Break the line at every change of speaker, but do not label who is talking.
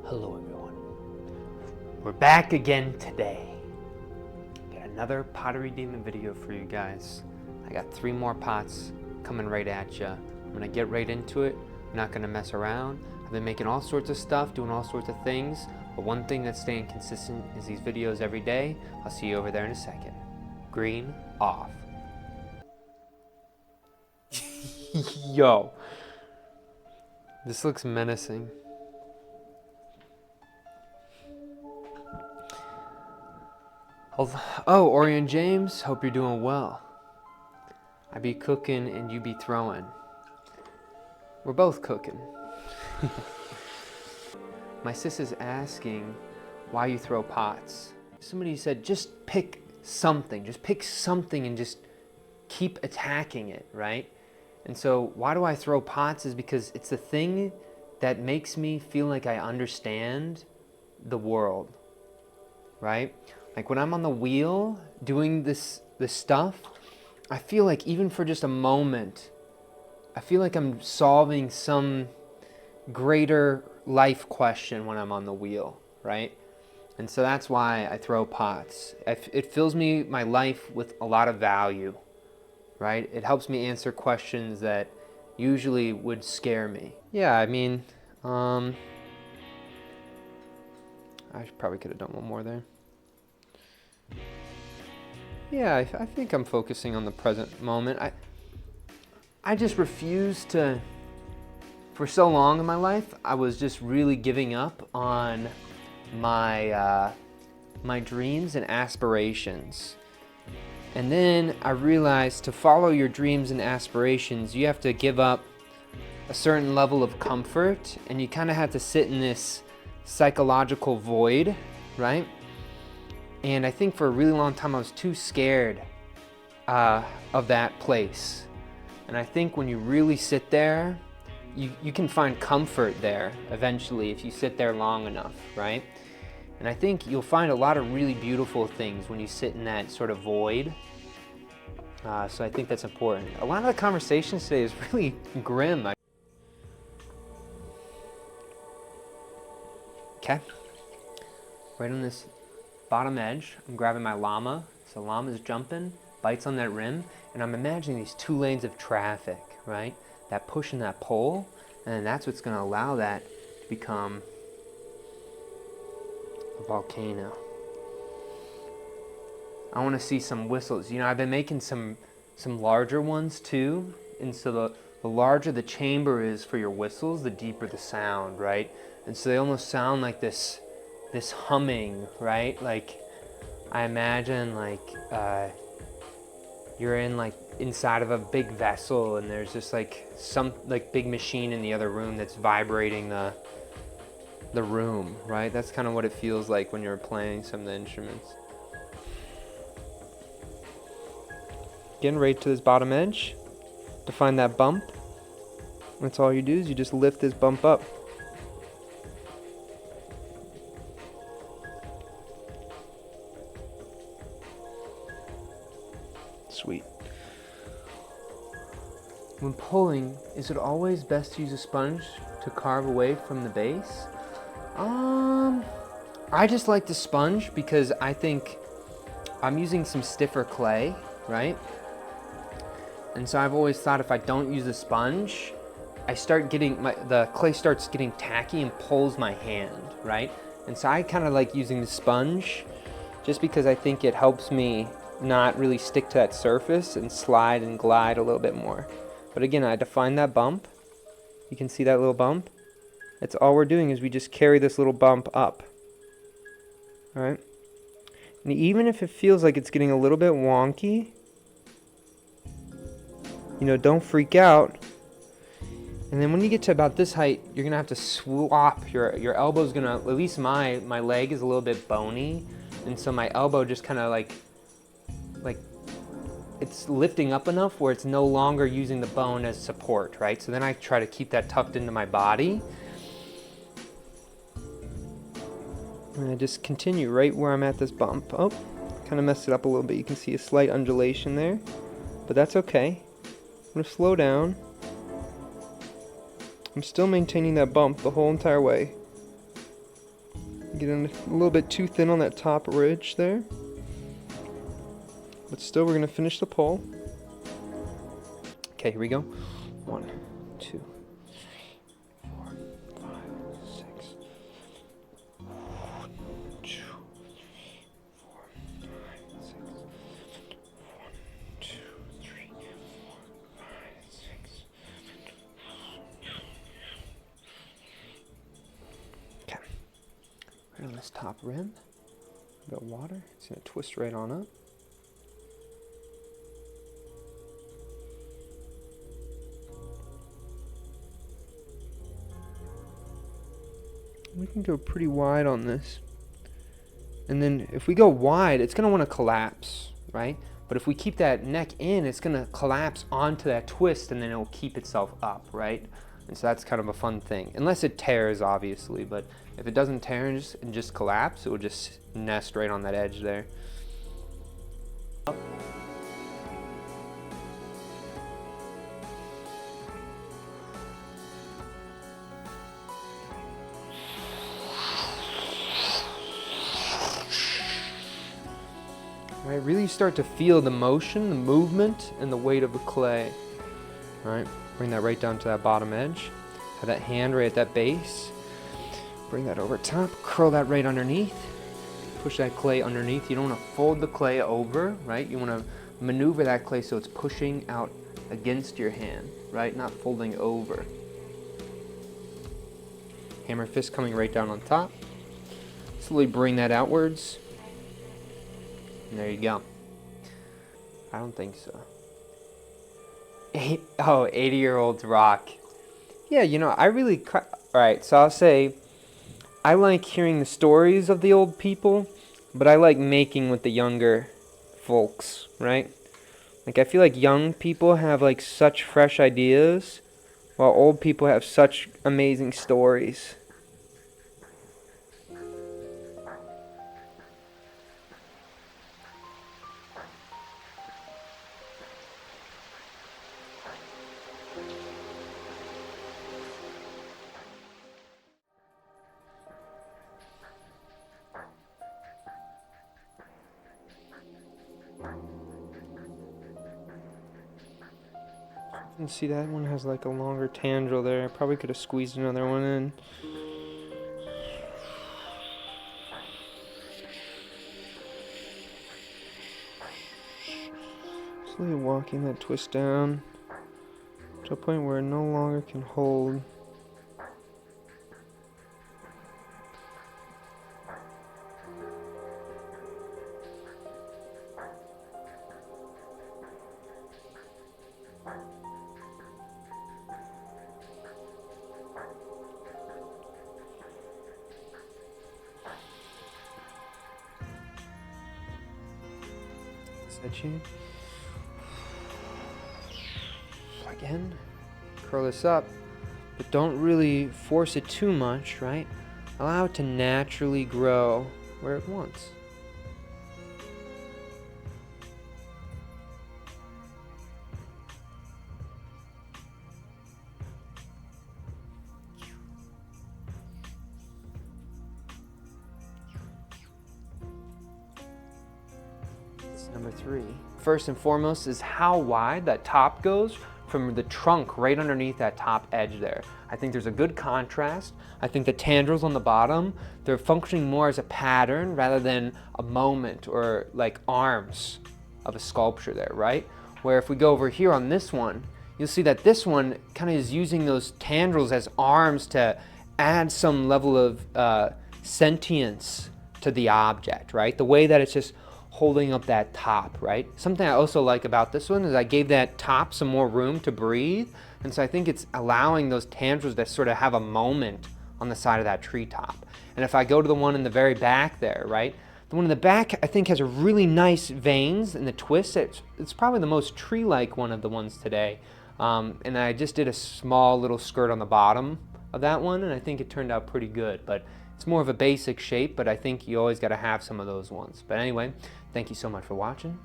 Hello everyone. We're back again today. Got another Pottery Demon video for you guys. I got 3 more pots coming right at you. I'm gonna get right into it. I'm not gonna mess around. I've been making all sorts of stuff, doing all sorts of things, but one thing that's staying consistent is these videos every day. I'll see you over there in a second. Green off. Yo, this looks menacing. Oh, Orion James, hope you're doing well. I be cooking and you be throwing. We're both cooking. My sis is asking why you throw pots. Somebody said just pick something and just keep attacking it, right? And so why do I throw pots is because it's the thing that makes me feel like I understand the world, right? Like when I'm on the wheel doing this stuff, I feel like even for just a moment, I feel like I'm solving some greater life question when I'm on the wheel, right? And so that's why I throw pots. It fills my life with a lot of value, right? It helps me answer questions that usually would scare me. Yeah, I mean, I probably could have done one more there. Yeah, I think I'm focusing on the present moment. I just refuse to, for so long in my life, I was just really giving up on my dreams and aspirations. And then I realized to follow your dreams and aspirations, you have to give up a certain level of comfort, and you kind of have to sit in this psychological void, right? And I think for a really long time I was too scared of that place. And I think when you really sit there, you can find comfort there eventually if you sit there long enough, right? And I think you'll find a lot of really beautiful things when you sit in that sort of void. So I think that's important. A lot of the conversations today is really grim. Okay, right on this bottom edge, I'm grabbing my llama. So llama's jumping, bites on that rim, and I'm imagining these 2 lanes of traffic, right? That push and that pull, and then that's what's gonna allow that to become a volcano. I wanna see some whistles. You know, I've been making some larger ones too, and so the larger the chamber is for your whistles, the deeper the sound, right? And so they almost sound like this humming, right? Like I imagine like you're in like inside of a big vessel and there's just like some like big machine in the other room that's vibrating the room, right? That's kind of what it feels like when you're playing some of the instruments. Getting right to this bottom edge to find that bump. That's all you do is you just lift this bump up. Sweet. When pulling, is it always best to use a sponge to carve away from the base? I just like the sponge because I think I'm using some stiffer clay, right? And so I've always thought if I don't use a sponge, I start getting, the clay starts getting tacky and pulls my hand, right? And so I kind of like using the sponge just because I think it helps me not really stick to that surface and slide and glide a little bit more. But again, I define that bump. You can see that little bump. That's all we're doing is we just carry this little bump up. All right. And even if it feels like it's getting a little bit wonky, you know, don't freak out. And then when you get to about this height, you're gonna have to swap your elbow's gonna, at least my leg is a little bit bony, and so my elbow just kind of like it's lifting up enough where it's no longer using the bone as support, right? So then I try to keep that tucked into my body. And I just continue right where I'm at this bump. Oh, kind of messed it up a little bit. You can see a slight undulation there, but that's okay. I'm gonna slow down. I'm still maintaining that bump the whole entire way. Getting a little bit too thin on that top ridge there. But still, we're gonna finish the pole. Okay, here we go. 1, 2, 4, 5, 6. 1, 2, 4, 5, 6. 1, 2, 3, 4, 5, 6. Okay. Right on this top rim. A bit of water. It's gonna twist right on up. We can go pretty wide on this. And then if we go wide, it's gonna wanna collapse, right? But if we keep that neck in, it's gonna collapse onto that twist and then it'll keep itself up, right? And so that's kind of a fun thing. Unless it tears, obviously, but if it doesn't tear and just collapse, it will just nest right on that edge there. Right, really start to feel the motion, the movement, and the weight of the clay. All right, bring that right down to that bottom edge. Have that hand right at that base. Bring that over top, curl that right underneath. Push that clay underneath. You don't want to fold the clay over, right? You want to maneuver that clay so it's pushing out against your hand, right? Not folding over. Hammer fist coming right down on top. Slowly bring that outwards. And there you go. I don't think so. 80-year-olds rock. Yeah, you know, I really... Alright, so I'll say, I like hearing the stories of the old people, but I like making with the younger folks, right? Like, I feel like young people have, like, such fresh ideas, while old people have such amazing stories. You can see that one has like a longer tendril there. I probably could have squeezed another one in. Slowly walking that twist down to a point where it no longer can hold. Set you. Again, curl this up, but don't really force it too much, right? Allow it to naturally grow where it wants. Number 3. First and foremost is how wide that top goes from the trunk right underneath that top edge there. I think there's a good contrast. I think the tendrils on the bottom, they're functioning more as a pattern rather than a moment or like arms of a sculpture there, right? Where if we go over here on this one, you'll see that this one kind of is using those tendrils as arms to add some level of sentience to the object, right? The way that it's just holding up that top, right? Something I also like about this one is I gave that top some more room to breathe, and so I think it's allowing those tendrils to sort of have a moment on the side of that treetop. And if I go to the one in the very back there, right? The one in the back I think has a really nice veins in the twist. It's probably the most tree-like one of the ones today. And I just did a small little skirt on the bottom of that one, and I think it turned out pretty good. But it's more of a basic shape, but I think you always got to have some of those ones. But anyway, thank you so much for watching.